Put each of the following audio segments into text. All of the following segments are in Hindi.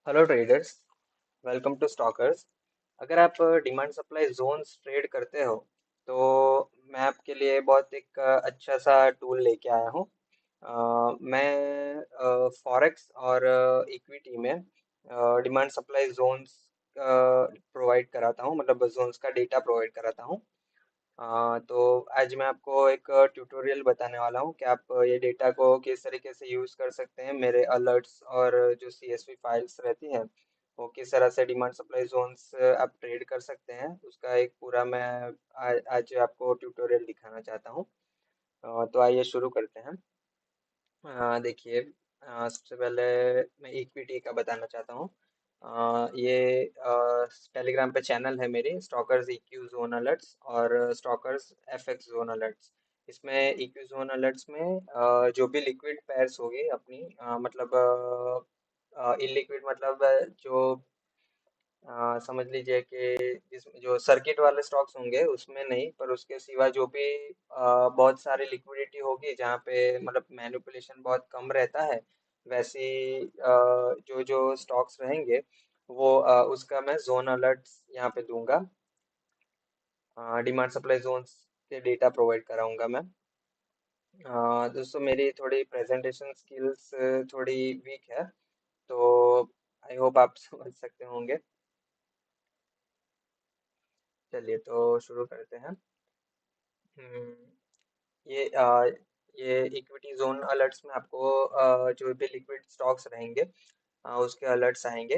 Hello traders. Welcome to Stockers. अगर आप डिमांड सप्लाई जोन्स ट्रेड करते हो तो मैं आपके लिए बहुत एक अच्छा सा टूल लेके आया हूँ। मैं फॉरेक्स और इक्विटी में डिमांड सप्लाई जोन्स प्रोवाइड कराता हूँ, मतलब जोन्स का डेटा प्रोवाइड कराता हूँ। तो आज मैं आपको एक ट्यूटोरियल बताने वाला हूँ कि आप ये डेटा को किस तरीके से यूज़ कर सकते हैं। मेरे अलर्ट्स और जो सीएसवी फाइल्स रहती हैं वो किस तरह से डिमांड सप्लाई जोन्स आप ट्रेड कर सकते हैं, उसका एक पूरा मैं आज आपको ट्यूटोरियल दिखाना चाहता हूँ। तो आइए शुरू करते हैं। देखिए, सबसे पहले मैं इक्विटी का बताना चाहता हूँ। ये टेलीग्राम पे चैनल है मेरी, स्टॉकर्स इक्यू जोन अलर्ट्स और स्टॉकर्स एफएक्स जोन अलर्ट्स। इसमें इक्यू जोन अलर्ट्स में जो भी लिक्विड पेयर्स होगी अपनी, मतलब इलिक्विड मतलब जो समझ लीजिए कि इसमें जो सर्किट वाले स्टॉक्स होंगे उसमें नहीं, पर उसके सिवा जो भी बहुत सारी लिक्विडिटी होगी जहाँ पे मतलब मैनिपुलेशन बहुत कम रहता है, वैसी जो जो स्टॉक्स रहेंगे वो उसका मैं जोन अलर्ट्स यहाँ पे दूंगा। डिमांड सप्लाई जोन्स के डेटा प्रोवाइड कराऊंगा मैं। दोस्तों, मेरी थोड़ी प्रेजेंटेशन स्किल्स थोड़ी वीक है, तो आई होप आप समझ सकते होंगे। चलिए तो शुरू करते हैं। हम्म, ये ये इक्विटी जोन अलर्ट्स में आपको जो भी लिक्विड स्टॉक्स रहेंगे उसके अलर्ट्स आएंगे।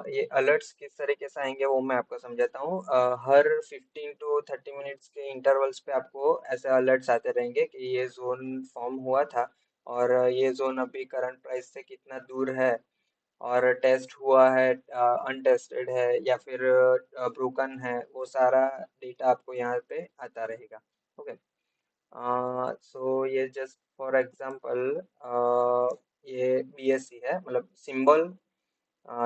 ये अलर्ट्स किस तरीके से आएंगे वो मैं आपको समझाता हूँ। हर 15 to 30 मिनट्स के इंटरवल्स पे आपको ऐसे अलर्ट्स आते रहेंगे कि ये जोन फॉर्म हुआ था और ये जोन अभी करंट प्राइस से कितना दूर है, और टेस्ट हुआ है, अनटेस्टेड है या फिर ब्रोकन है, वो सारा डेटा आपको यहाँ पे आता रहेगा। ओके। सो ये जस्ट फॉर एग्जांपल, ये बीएससी है, मतलब सिंबल,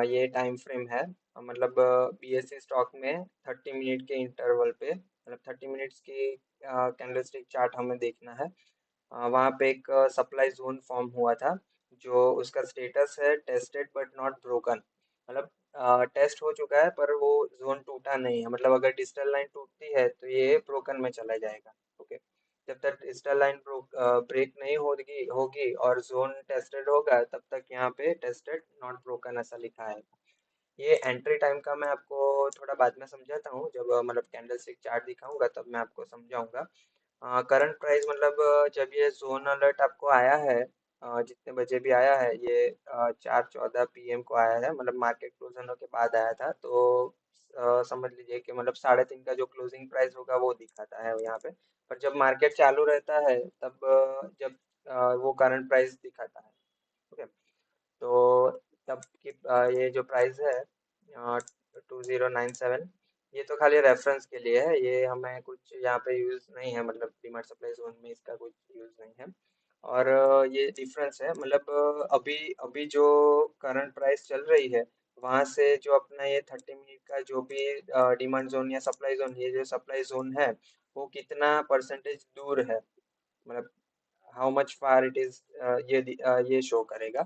ये टाइम फ्रेम है। मतलब बीएससी स्टॉक में 30 मिनट के इंटरवल पे, मतलब 30 मिनट्स की कैंडलस्टिक चार्ट हमें देखना है। वहाँ पे एक सप्लाई जोन फॉर्म हुआ था जो उसका स्टेटस है टेस्टेड बट नॉट ब्रोकन। मतलब टेस्ट हो चुका है पर वो जोन टूटा नहीं है, मतलब अगर डिजिटल लाइन टूटती है तो ये ब्रोकन में चला जाएगा। ओके। जब तक डिजिटल लाइन ब्रेक नहीं होगी होगी और जोन टेस्टेड होगा तब तक यहाँ पे टेस्टेड नॉट ब्रोकन ऐसा लिखा है। ये एंट्री टाइम का मैं आपको थोड़ा बाद में समझाता हूँ, जब मतलब कैंडलस्टिक चार्ट दिखाऊंगा तब मैं आपको समझाऊंगा। करंट प्राइस मतलब जब ये जोन अलर्ट आपको आया है, जितने बजे भी आया है ये 4:14 PM को आया है, मतलब मार्केट क्लोज होने के बाद आया था, तो समझ लीजिए कि मतलब 3:30 का जो क्लोजिंग प्राइस होगा वो दिखाता है यहाँ पे। पर जब मार्केट चालू रहता है तब जब वो करंट प्राइस दिखाता है। ओके। तो तब की ये जो प्राइस है 2097, ये तो खाली रेफरेंस के लिए है, ये हमें कुछ यहाँ पे यूज़ नहीं है, मतलब डिमांड सप्लाई जोन में इसका कुछ यूज़ नहीं है। और ये डिफरेंस है, मतलब अभी अभी जो करंट प्राइस चल रही है वहाँ से जो अपना ये 30 मिनट का जो भी डिमांड जोन या सप्लाई जोन, ये जो सप्लाई जोन है वो कितना परसेंटेज दूर है, मतलब how much far it is, ये शो करेगा।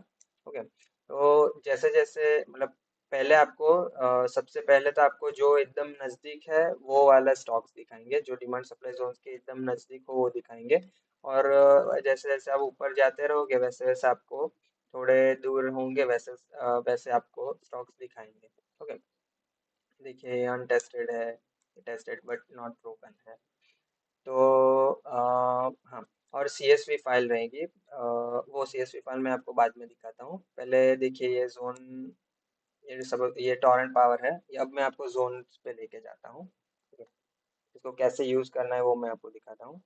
ओके। तो जैसे जैसे मतलब पहले आपको सबसे पहले तो आपको जो एकदम नज़दीक है वो वाला स्टॉक्स दिखाएंगे, जो डिमांड सप्लाई जोन के एकदम नज़दीक हो वो दिखाएंगे। और जैसे जैसे आप ऊपर जाते रहोगे वैसे वैसे आपको थोड़े दूर होंगे वैसे वैसे आपको स्टॉक्स दिखाएंगे। ओके। देखिए ये अनटेस्टेड है, टेस्टेड बट नॉट ब्रोकन है। तो हाँ, और सीएसवी फाइल रहेगी, वो सीएसवी फाइल मैं आपको बाद में दिखाता हूँ। पहले देखिए ये जोन, ये सब ये टॉरेंट पावर है, ये अब मैं आपको जोन पे लेके जाता हूँ। ठीक है? इसको कैसे यूज़ करना है वो मैं आपको दिखाता हूँ।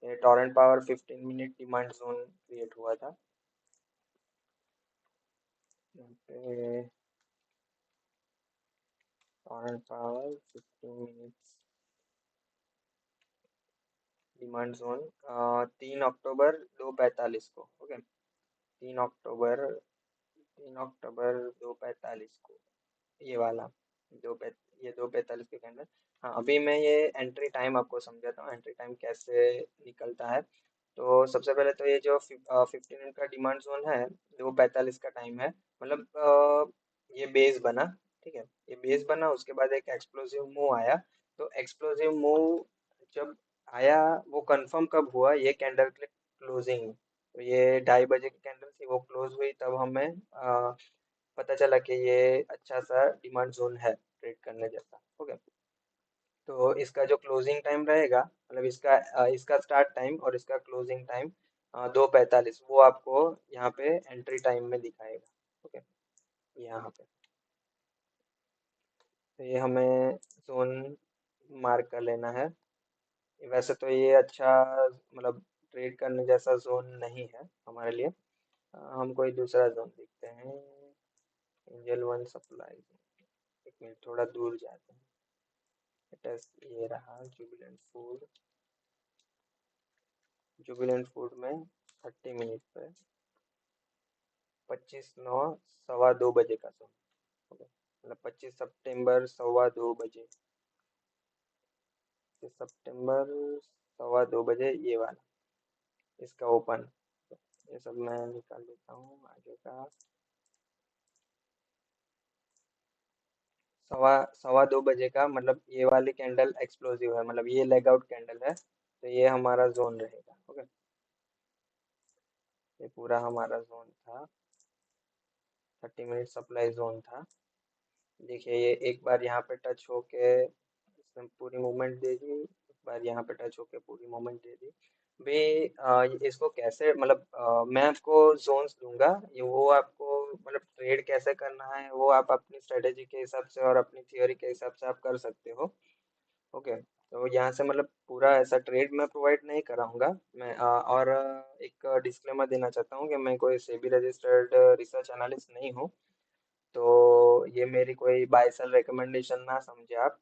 ये torrent power 15 minute demand zone create हुआ था। यहाँ पे torrent power 15 minutes demand zone 3 अक्टूबर 2:45 को। ओके। 3 अक्टूबर 2:45 को, ये वाला दो पै ये 2:45 के कैंडल। हाँ, अभी मैं ये एंट्री टाइम आपको समझाता हूँ, एंट्री टाइम कैसे निकलता है। तो सबसे पहले तो ये जो 15 मिनट का डिमांड जोन है 2:45 का टाइम है, मतलब ये बेस बना। ठीक है, ये बेस बना, उसके बाद एक एक्सप्लोसिव मूव आया। तो एक्सप्लोसिव मूव जब आया, वो कंफर्म कब हुआ, ये कैंडल के क्लोजिंग। तो ये 2:30 बजे की कैंडल थी, वो क्लोज हुई, तब हमें पता चला कि ये अच्छा सा डिमांड जोन है ट्रेड करने जैसा। ओके, तो इसका जो क्लोजिंग टाइम रहेगा, मतलब इसका स्टार्ट टाइम और इसका क्लोजिंग टाइम 2:45, वो आपको यहाँ पे एंट्री टाइम में दिखाएगा। ओके, यहाँ पे तो ये हमें जोन मार्क कर लेना है। वैसे तो ये अच्छा, मतलब ट्रेड करने जैसा जोन नहीं है हमारे लिए। हम कोई दूसरा जोन देखते हैं। एंजल वन सप्लाई जोन, एक मिनट थोड़ा दूर जाते हैं। टेस्ट ये रहा जुबिलेंट फूड। जुबिलेंट फूड में 30 मिनट पे 25/9 2:15 का जोन। मतलब 25 सितंबर 2:15 बजे। 25 सितंबर 2:15 बजे ये वाला, इसका ओपन। ये सब मैं निकाल देता हूँ आगे का। सवा सवा 2 बजे का, मतलब ये वाली कैंडल एक्सप्लोसिव है, मतलब ये लेग आउट कैंडल है, तो ये हमारा जोन रहेगा। ओके, ये पूरा हमारा जोन था, 30 मिनट सप्लाई जोन था। देखिए ये एक बार यहाँ पे टच होके इसने पूरी मूवमेंट दे दी, एक बार यहाँ पे टच होके पूरी मूवमेंट दे दी। भी इसको कैसे, मतलब मैं आपको जोन्स दूंगा, ये वो आपको मतलब ट्रेड कैसे करना है वो आप अपनी स्ट्रेटेजी के हिसाब से और अपनी थियोरी के हिसाब से आप कर सकते हो। ओके, तो यहाँ से मतलब पूरा ऐसा ट्रेड मैं प्रोवाइड नहीं कराऊंगा मैं। और एक डिस्क्लेमर देना चाहता हूँ कि मैं कोई सेबी रजिस्टर्ड रिसर्च एनालिस्ट नहीं हूँ। तो ये मेरी कोई बाय सेल रिकमेंडेशन ना समझे आप।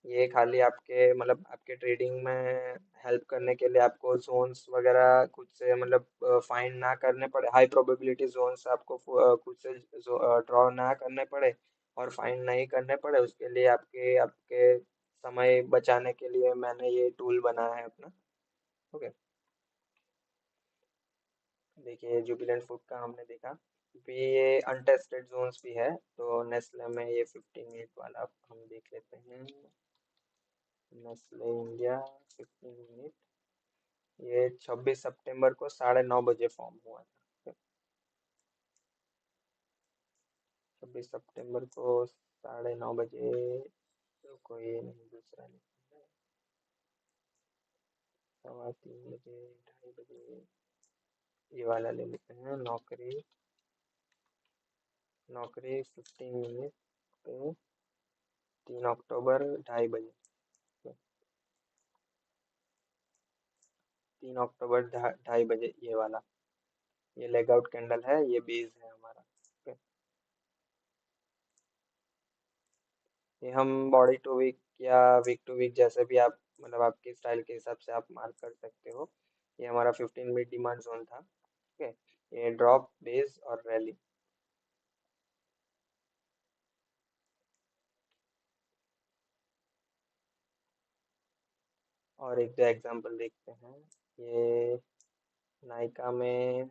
ये खाली आपके मतलब आपके ट्रेडिंग में हेल्प करने के लिए, आपको जोन्स वगैरह खुद से मतलब फाइंड ना करने पड़े, हाई प्रोबेबिलिटी जोन्स आपको खुद से ड्रॉ ना करने पड़े और फाइंड नहीं करने पड़े, उसके लिए आपके आपके समय बचाने के लिए मैंने ये टूल बनाया है अपना। ओके, देखिए जुबिलेंट फूड का हमने देखा। भी ये अनटेस्टेड जोन्स भी है, तो नेस्ले में ये 15 मिनट वाला हम देख लेते हैं। नेस्ले इंडिया 15 मिनट, ये 26 सितंबर को 9:30 बजे फॉर्म हुआ था। 26 सितंबर को 9:30 बजे। तो कोई नहीं, दूसरा नहीं, 3:15 बजे, 2:30 बजे, ये वाला ले लेते हैं। नौकरी, नौकरी 15 मिनट पे 3 अक्टूबर 2:30 बजे। 3 अक्टूबर 2:30 बजे ये वाला, ये लेग आउट कैंडल है, ये बेस है हमारा। ओके, ये हम बॉडी टू वीक या वीक टू वीक जैसे भी आप मतलब आपके स्टाइल के हिसाब से आप मार्क कर सकते हो। ये हमारा 15 मिनट डिमांड जोन था। ओके, ये ड्रॉप बेस और रैली। और एक दो एग्जांपल देखते हैं। ये नायका में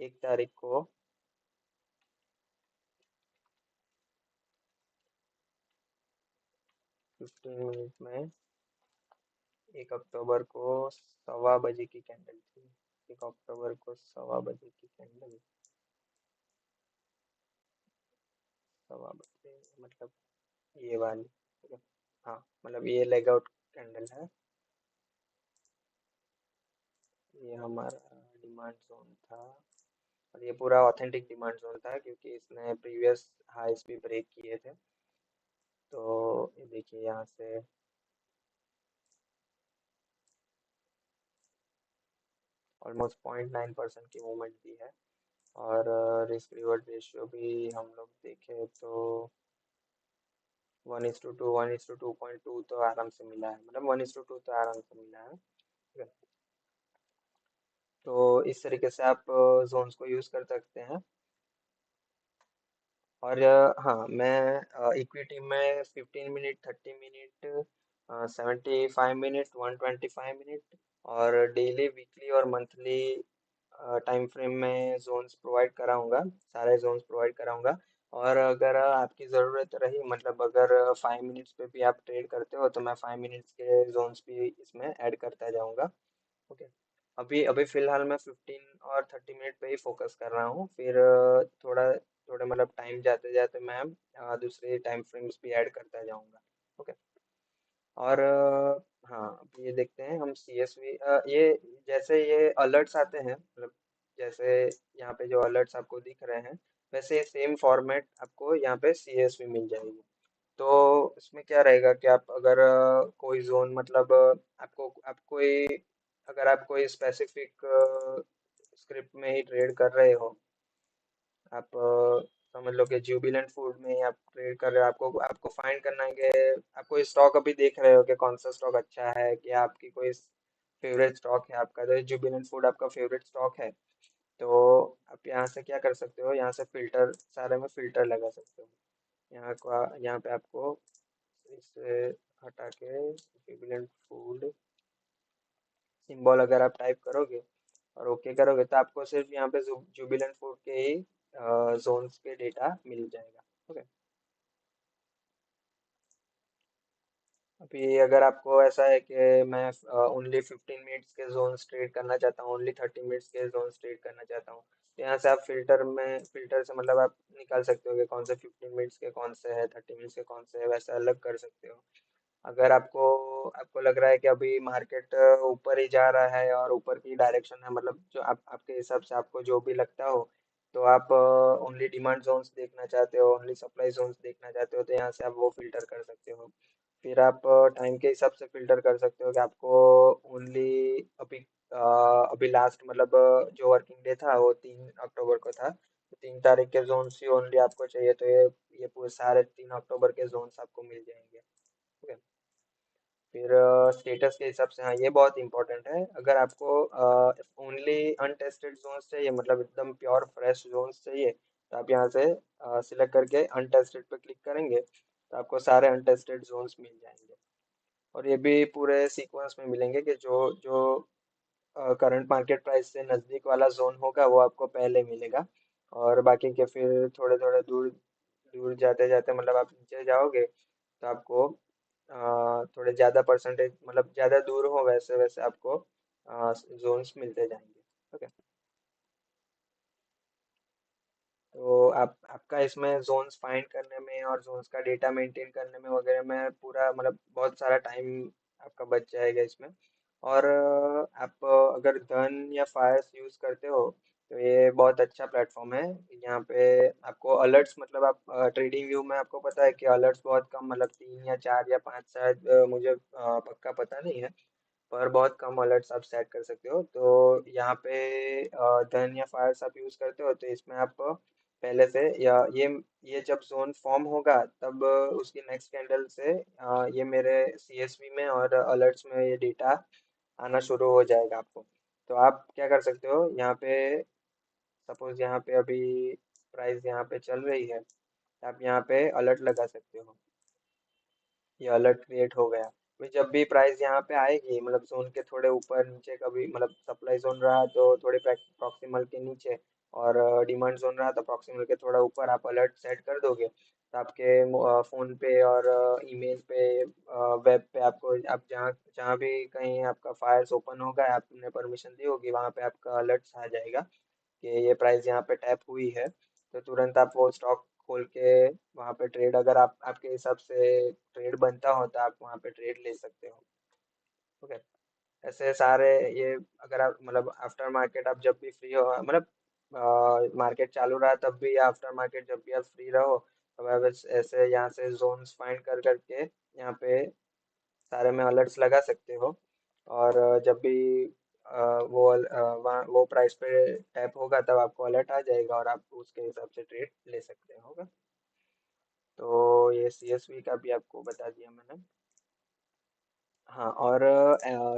1 तारीख को 15 मिनट में 1 अक्टूबर को 1:15 बजे की कैंडल थी। 1 अक्टूबर को 1:15 बजे की कैंडल, 1:15 मतलब ये वाली। ठीक है, हाँ मतलब ये लेग आउट कैंडल है। ये हमारा डिमांड जोन था, और ये पूरा ऑथेंटिक डिमांड जोन था क्योंकि इसने प्रीवियस हाईस भी ब्रेक किए थे। तो ये देखिए यहाँ से ऑलमोस्ट 0.9% की मूवमेंट दी है। और रिस्क रिवर्ड रेशियो भी हम लोग देखें तो 1:2, 1:2.2 तो आराम से मिला है, मतलब 1:2 तो आराम से मिला है। ठीक है, तो इस तरीके से आप जोन्स को यूज़ कर सकते हैं। और हाँ, मैं इक्विटी में 15 मिनट, 30 मिनट, 75 मिनट, 125 मिनट और डेली, वीकली और मंथली टाइम फ्रेम में जोन्स प्रोवाइड कराऊंगा, सारे जोन्स प्रोवाइड कराऊंगा। और अगर आपकी ज़रूरत रही, मतलब अगर 5 मिनट्स पे भी आप ट्रेड करते हो, तो मैं 5 मिनट्स के जोन्स भी इसमें ऐड करता जाऊंगा। ओके। अभी अभी फिलहाल मैं 15 और 30 मिनट पे ही फोकस कर रहा हूँ, फिर थोड़ा थोड़े मतलब टाइम जाते जाते मैं दूसरे टाइम फ्रेम्स भी ऐड करता जाऊंगा। ओके। और हाँ, अब ये देखते हैं हम CSV, ये जैसे ये अलर्ट्स आते हैं, मतलब जैसे यहाँ पे जो अलर्ट्स आपको दिख रहे हैं, वैसे सेम फॉर्मेट आपको यहाँ पे CSV मिल जाएगी। तो इसमें क्या रहेगा कि आप अगर कोई जोन, मतलब आप कोई, अगर आप कोई स्पेसिफिक स्क्रिप्ट में ही ट्रेड कर रहे हो, आप समझ लो कि जुबिलेंट फूड में ही आप ट्रेड कर रहे हो, आपको आपको फाइंड करना है कि आपको स्टॉक अभी देख रहे हो कि कौन सा स्टॉक अच्छा है, कि आपकी कोई फेवरेट स्टॉक है आपका, तो जुबिलेंट फूड आपका फेवरेट स्टॉक है। तो आप यहाँ से क्या कर सकते हो, यहाँ से फिल्टर, सारे में फिल्टर लगा सकते हो। यहाँ पे आपको इसे हटा के जुबिलेंट फूड सिंबल अगर आप टाइप करोगे और ओके करोगे, तो आपको सिर्फ यहाँ पे जुबिलेंट फूड के ही जोन्स के डेटा मिल जाएगा। ओके। अभी अगर आपको ऐसा है कि मैं ओनली 15 मिनट्स के जोन्स ट्रेड करना चाहता हूँ, ओनली 30 मिनट्स के जोन्स ट्रेड करना चाहता हूँ, तो यहाँ से आप फिल्टर से मतलब आप निकाल सकते हो कि कौन से 15 मिनट्स के कौन से है, 30 मिनट्स के कौन से है, वैसे अलग कर सकते हो। अगर आपको आपको लग रहा है कि अभी मार्केट ऊपर ही जा रहा है और ऊपर की डायरेक्शन है, मतलब जो आपके हिसाब से आपको जो भी लगता हो, तो आप ओनली डिमांड जोन्स देखना चाहते हो, ओनली सप्लाई जोन्स देखना चाहते हो, तो यहाँ से आप वो फिल्टर कर सकते हो। फिर आप टाइम के हिसाब से फिल्टर कर सकते हो कि आपको ओनली अभी अभी लास्ट, मतलब जो वर्किंग डे था वो 3 अक्टूबर को था, तो 3 तारीख के जोन्स ही ओनली आपको चाहिए, तो ये पूरे सारे 3 अक्टूबर के जोन्स आपको मिल जाएंगे। ठीक है। फिर स्टेटस के हिसाब से, हाँ ये बहुत इंपॉर्टेंट है, अगर आपको ओनली अनटेस्टेड जोन्स चाहिए, मतलब एकदम प्योर फ्रेश जोन्स चाहिए, तो आप यहाँ से सिलेक्ट करके अनटेस्टेड पे क्लिक करेंगे, तो आपको सारे अनटेस्टेड जोन्स मिल जाएंगे। और ये भी पूरे सीक्वेंस में मिलेंगे कि जो जो करंट मार्केट प्राइस से नज़दीक वाला जोन होगा वो आपको पहले मिलेगा, और बाकी के फिर थोड़े थोड़े दूर दूर जाते जाते, मतलब आप नीचे जाओगे तो आपको थोड़े ज़्यादा परसेंटेज, मतलब ज़्यादा दूर हो वैसे वैसे आपको जोन्स मिलते जाएंगे। ओके। तो आप आपका इसमें जोन्स फाइंड करने में और जोन्स का डेटा मेंटेन करने में वगैरह में पूरा, मतलब बहुत सारा टाइम आपका बच जाएगा इसमें। और आप अगर धन या फायर्स यूज़ करते हो, तो ये बहुत अच्छा प्लेटफॉर्म है। यहाँ पे आपको अलर्ट्स, मतलब आप ट्रेडिंग व्यू में आपको पता है कि अलर्ट्स बहुत कम, मतलब 3 या 4 या 5 शायद, मुझे पक्का पता नहीं है, पर बहुत कम अलर्ट्स आप सेट कर सकते हो। तो यहाँ पे धन या फायर्स आप यूज़ करते हो, तो इसमें आप पहले से, या ये जब जोन फॉर्म होगा तब उसकी नेक्स्ट कैंडल से ये मेरे CSV में और अलर्ट्स में ये डेटा आना शुरू हो जाएगा आपको। तो आप क्या कर सकते हो, यहाँ पे सपोज यहाँ पे अभी प्राइस यहाँ पे चल रही है, आप यहाँ पे अलर्ट लगा सकते हो, ये अलर्ट क्रिएट हो गया। फिर जब भी प्राइस यहाँ पे आएगी, मतलब जोन के थोड़े ऊपर नीचे, कभी मतलब सप्लाई जोन रहा तो थोड़े प्रॉक्सिमल के नीचे, और डिमांड जोन रहा तो प्रॉक्सिमल के थोड़ा ऊपर, आप अलर्ट सेट कर दोगे, तो आपके फोन पे और ईमेल पे, वेब पे, आपको आप जहाँ जहाँ भी कहीं आपका फायर्स ओपन होगा, आपने परमिशन दी होगी, वहाँ पे आपका अलर्ट आ जाएगा कि ये प्राइस यहाँ पे टैप हुई है, तो तुरंत आप वो स्टॉक खोल के वहाँ पे ट्रेड, अगर आप आपके हिसाब से ट्रेड बनता हो, तो आप वहाँ पे ट्रेड ले सकते हो। ओके। ऐसे सारे ये, अगर आप मतलब आफ्टर मार्केट आप जब भी फ्री हो, मतलब मार्केट चालू रहा तब भी, या आफ्टर मार्केट जब भी आप फ्री रहो, तो आप ऐसे यहाँ से जोन्स फाइंड कर करके यहाँ पे सारे में अलर्ट्स लगा सकते हो। और जब भी वो प्राइस पे टैप होगा, तब आपको अलर्ट आ जाएगा और आप उसके हिसाब से ट्रेड ले सकते हो। तो ये CSV का भी आपको बता दिया मैंने। हाँ, और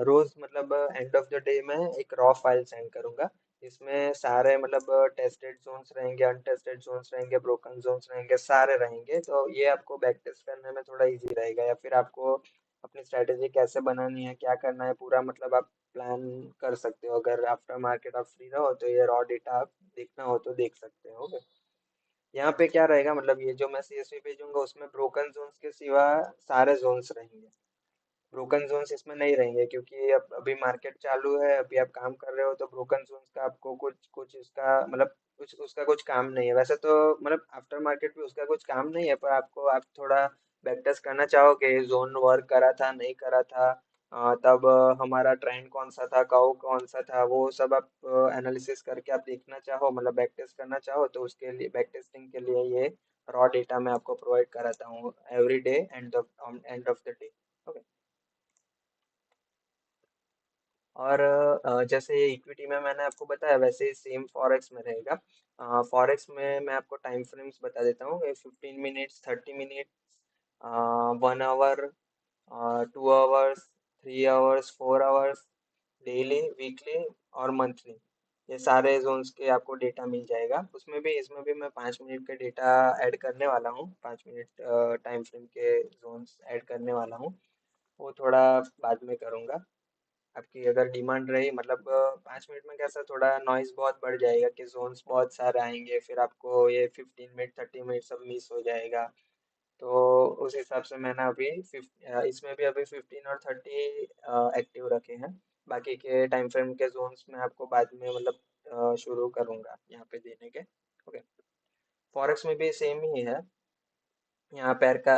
रोज, मतलब एंड ऑफ द डे में एक रॉ फाइल सेंड करूंगा, इसमें सारे, मतलब टेस्टेड जोन्स रहेंगे, अनटेस्टेड जोन्स रहेंगे, ब्रोकन जोन्स रहेंगे, सारे रहेंगे, तो ये आपको बैक टेस्ट करने में थोड़ा इजी रहेगा, या फिर आपको अपनी स्ट्रैटेजी कैसे बनानी है, क्या करना है पूरा, मतलब आप प्लान कर सकते हो, अगर आफ्टर मार्केट आप फ्री रहो तो ये रॉ डेटा आप देखना हो तो देख सकते हो। यहाँ पे क्या रहेगा, मतलब ये जो मैं सीएसवी भेजूंगा उसमें ब्रोकन जोन्स के सिवा सारे जोन्स रहेंगे। ब्रोकन जोन्स इसमें नहीं रहेंगे क्योंकि अब अभी मार्केट चालू है, अभी आप काम कर रहे हो, तो ब्रोकन जोन्स का आपको कुछ कुछ इसका मतलब कुछ उसका कुछ काम नहीं है वैसे तो। मतलब आफ्टर मार्केट में उसका कुछ काम नहीं है, पर आपको आप थोड़ा बैकटेस्ट करना चाहोगे, जोन वर्क करा था नहीं करा था, तब हमारा ट्रेंड कौन सा था, काउ कौन सा था, वो सब आप एनालिसिस करके आप देखना चाहो, मतलब बैक टेस्ट करना चाहो, तो उसके लिए बैक टेस्टिंग के लिए ये रॉ डेटा मैं आपको प्रोवाइड कराता हूँ every day end of the day. Okay. और जैसे ये इक्विटी में मैंने आपको बताया, वैसे ही सेम फॉरेक्स में रहेगा। फॉरेक्स में मैं आपको टाइम फ्रेम्स बता देता हूँ, 15 minutes, 30 minutes, 1 hour, 2 hours, 3 hours, 4 hours, daily, weekly और मंथली, ये सारे जोन्स के आपको डेटा मिल जाएगा। उसमें भी इसमें भी मैं 5 मिनट के डेटा ऐड करने वाला हूँ, 5 मिनट टाइम फ्रेम के जोन्स ऐड करने वाला हूँ। वो थोड़ा बाद में करूँगा। आपकी अगर डिमांड रही, मतलब 5 मिनट में कैसा थोड़ा नॉइज बहुत बढ़ जाएगा कि जोन्स बहुत सारे आएंगे, फिर आपको ये 15 मिनट 30 मिनट सब मिस हो जाएगा। तो उस हिसाब से मैंने अभी इसमें भी अभी 15 और 30 एक्टिव रखे हैं। बाकी के टाइम फ्रेम के जोन्स में आपको बाद में मतलब शुरू करूंगा यहाँ पे देने के। ओके। फॉरेक्स में भी सेम ही है। यहाँ पैर का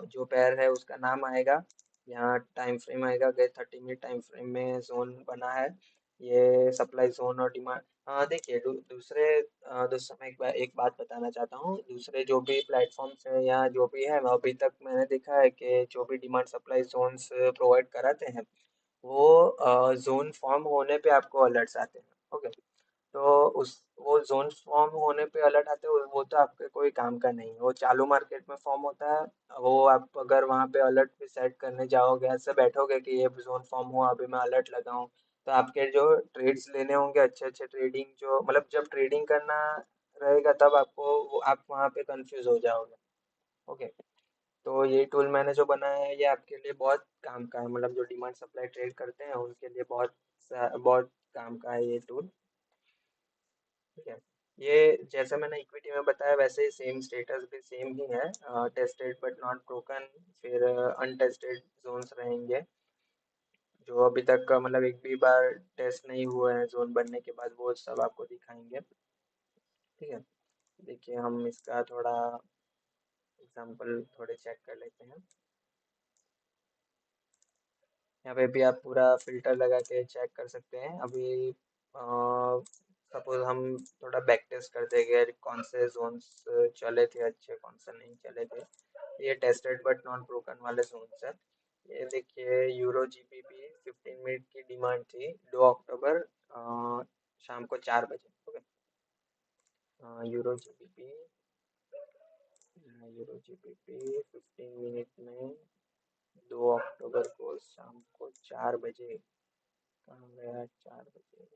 जो पैर है उसका नाम आएगा, यहाँ टाइम फ्रेम आएगा, गए 30 मिनट टाइम फ्रेम में जोन बना है, ये सप्लाई जोन और डिमांड। हाँ देखिए, दूसरा मैं एक बात बताना चाहता हूँ, दूसरे जो भी प्लेटफॉर्म्स हैं या जो भी है, अभी तक मैंने देखा है कि जो भी डिमांड सप्लाई जोन्स प्रोवाइड कराते हैं, वो जोन फॉर्म होने पे आपको अलर्ट्स आते हैं। ओके। तो उस वो जोन फॉर्म होने पे अलर्ट आते हैं, वो तो आपके कोई काम का नहीं है, वो चालू मार्केट में फॉर्म होता है। वो आप अगर वहाँ पे अलर्ट पे सेट करने जाओगे, ऐसे बैठोगे कि ये जोन फॉर्म हुआ, अभी मैं अलर्ट लगाऊं, तो आपके जो ट्रेड्स लेने होंगे अच्छे अच्छे ट्रेडिंग, जो मतलब जब ट्रेडिंग करना रहेगा तब आपको आप वहाँ पे कंफ्यूज हो जाओगे। ओके। तो ये टूल मैंने जो बनाया है ये आपके लिए बहुत काम का है, मतलब जो डिमांड सप्लाई ट्रेड करते हैं उनके लिए बहुत काम का है ये टूल। ठीक है। ये जैसे मैंने इक्विटी में बताया वैसे ही सेम स्टेटस भी सेम ही है, टेस्टेड बट नॉट ब्रोकन, फिर अनटेस्टेड जोन्स रहेंगे, जो अभी तक का मतलब एक भी बार टेस्ट नहीं हुए हैं जोन बनने के बाद, वो सब आपको दिखाएंगे। ठीक है। देखिए हम इसका थोड़ा एग्जांपल थोड़े चेक कर लेते हैं। यहाँ पे भी आप पूरा फिल्टर लगा के चेक कर सकते हैं। अभी सपोज हम थोड़ा बैक टेस्ट कर देंगे कौन से जोन्स चले थे अच्छे, कौन से नहीं चले थे। ये टेस्टेड बट नॉट ब्रोकन वाले जोन्स है। ये देखिए, यूरो जीबीपी 15 मिनट की डिमांड थी 2 अक्टूबर, शाम को 4 बजे। Okay. Euro GBP, euro GBP 15 minute में 2 अक्टूबर को शाम को 4 बजे, कहाँ गया 4 बजे,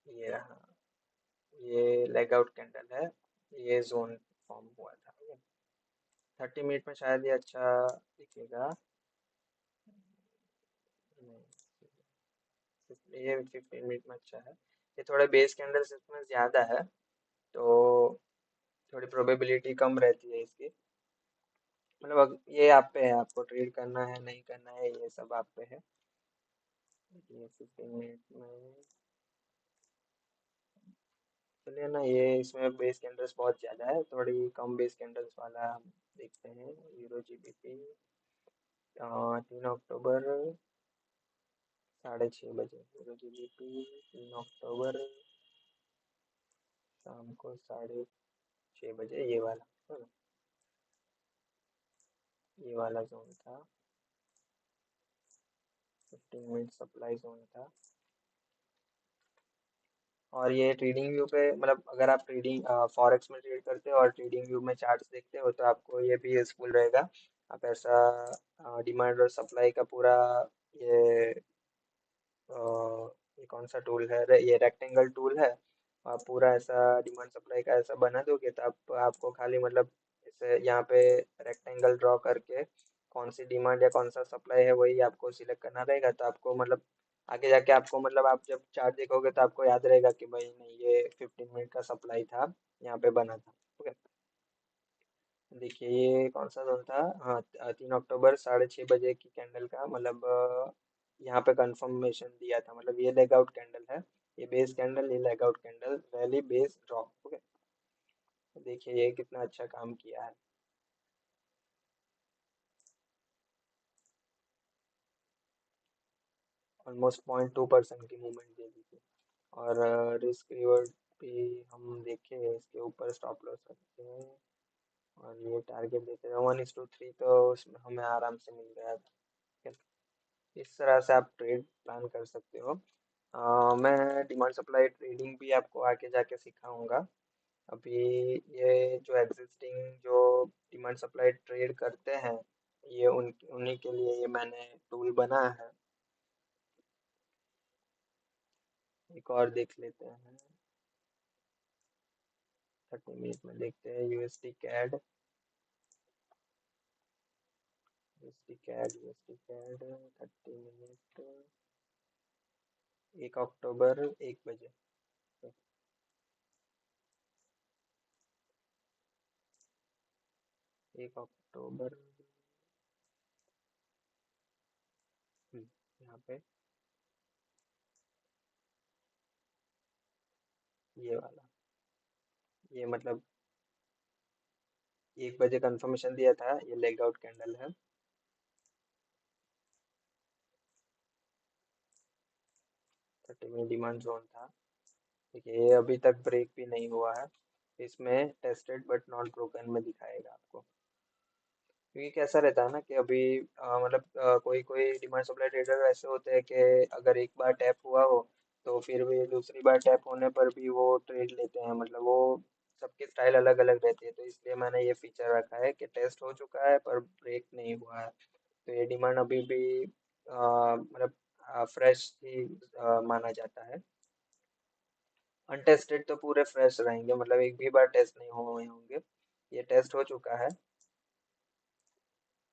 ये रहा, ये लेग आउट कैंडल है, ये जोन फॉर्म हुआ था। 30 मिनट में शायद ये अच्छा दिखेगा, नहीं, ये 15 मिनट में अच्छा है। ये थोड़े बेस कैंडल्स इसमें ज़्यादा है, तो थोड़ी प्रोबेबिलिटी कम रहती है इसकी। मतलब ये आप पे है, आपको ट्रेड करना है नहीं करना है, ये सब आप पे है। ये 15 मिनट में, चलिए ना, ये इसमें बेस कैंडल्स बहुत ज़्यादा है, थोड़ी कम बेस कैंडल्स वाला हम देखते हैं। यूरो जीबीपी 3 अक्टूबर 6:30 बजे, यूरो जीबीपी 3 अक्टूबर शाम को 6:30 बजे, ये वाला है ना? ये वाला जोन था, 15 मिनट सप्लाई जोन था। और ये ट्रेडिंग व्यू पे, मतलब अगर आप ट्रेडिंग फॉरेक्स में ट्रेड करते हो और ट्रेडिंग व्यू में चार्ट्स देखते हो तो आपको ये भी यूजफुल रहेगा। आप ऐसा डिमांड और सप्लाई का पूरा ये अ, ये कौन सा टूल है, ये रेक्टेंगल टूल है। आप पूरा ऐसा डिमांड सप्लाई का ऐसा बना दोगे तो आपको खाली मतलब इसे यहाँ पे रेक्टेंगल ड्रॉ करके कौन सी डिमांड या कौन सा सप्लाई है वही आपको सिलेक्ट करना रहेगा, तो आपको मतलब आगे जाके आपको मतलब आप जब चार्ट देखोगे तो आपको याद रहेगा कि भाई नहीं ये 15 मिनट का सप्लाई था, यहाँ पे बना था। ओके, देखिए ये कौन सा जोन था। हाँ, 3 अक्टूबर 6:30 बजे की कैंडल का मतलब यहाँ पे कंफर्मेशन दिया था, मतलब ये लेग आउट कैंडल है, ये बेस कैंडल, ये leg out candle, rally base drop. Okay, देखिए ये कितना अच्छा काम किया है। ऑलमोस्ट 0.2% की मूवमेंट दे दी थी। और रिस्क रिवॉर्ड भी हम देखें, इसके ऊपर स्टॉप लॉस रखते हैं और ये टारगेट देते हैं 1:3, तो उसमें हमें आराम से मिल गया था। ठीक है? इस तरह से आप ट्रेड प्लान कर सकते हो। मैं डिमांड सप्लाई ट्रेडिंग भी आपको आगे जाके सिखाऊंगा। अभी ये जो एग्जिस्टिंग जो डिमांड सप्लाई ट्रेड करते हैं, ये उन उन्हीं के लिए ये मैंने टूल बनाया है। एक और देख लेते हैं, 30 मिनट में देखते हैं USD CAD, USD CAD 30 minute, 1 अक्टूबर 1 बजे। 1 अक्टूबर, यहाँ पे ये वाला, ये मतलब 1 बजे कंफर्मेशन दिया था, ये लेग आउट कैंडल है। 30 मिनट डिमांड जोन था। देखिए ये अभी तक ब्रेक भी नहीं हुआ है, इसमें टेस्टेड बट नॉट ब्रोकन में दिखाएगा आपको। क्योंकि कैसा रहता है ना कि अभी मतलब कोई कोई डिमांड सप्लाई ट्रेडर ऐसे होते हैं कि अगर एक बार टैप हुआ हो तो फिर भी दूसरी बार टैप होने पर भी वो ट्रेड लेते हैं, मतलब वो सबकी स्टाइल अलग अलग रहती है, तो इसलिए मैंने ये फीचर रखा है कि टेस्ट हो चुका है पर ब्रेक नहीं हुआ है, तो ये डिमांड अभी भी मतलब फ्रेश ही माना जाता है। अनटेस्टेड तो पूरे फ्रेश रहेंगे, मतलब एक भी बार टेस्ट नहीं हुए होंगे। ये टेस्ट हो चुका है,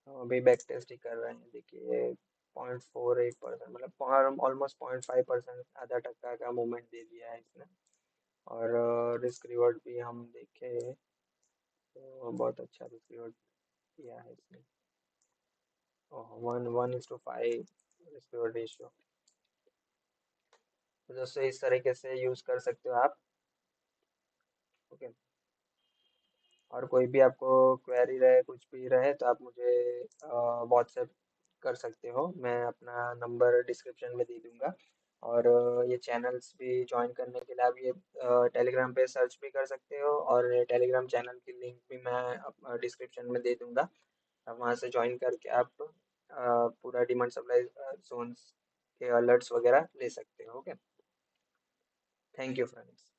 हम अभी बैक टेस्ट ही कर रहे हैं। देखिए 0.48%, मतलब ऑलमोस्ट 0.5%, आधा टक्का का मूवमेंट दे दिया है इसने। और रिस्क रिवॉर्ड भी हम देखें तो बहुत अच्छा रिस्क रिवॉर्ड दिया है इसने। 1:5 रिस्क रिवॉर्ड रेशियो। तो दोस्तों इस तरीके से यूज़ कर सकते हो आप। ओके, और कोई भी आपको क्वेरी रहे, कुछ भी रहे, तो आप मुझे व्हाट्सएप कर सकते हो, मैं अपना नंबर डिस्क्रिप्शन में दे दूंगा। और ये चैनल्स भी ज्वाइन करने के लिए आप ये टेलीग्राम पे सर्च भी कर सकते हो, और टेलीग्राम चैनल की लिंक भी मैं डिस्क्रिप्शन में दे दूंगा। आप वहाँ से ज्वाइन करके आप पूरा डिमांड सप्लाई जोन्स के अलर्ट्स वगैरह ले सकते हो। Okay, thank you friends.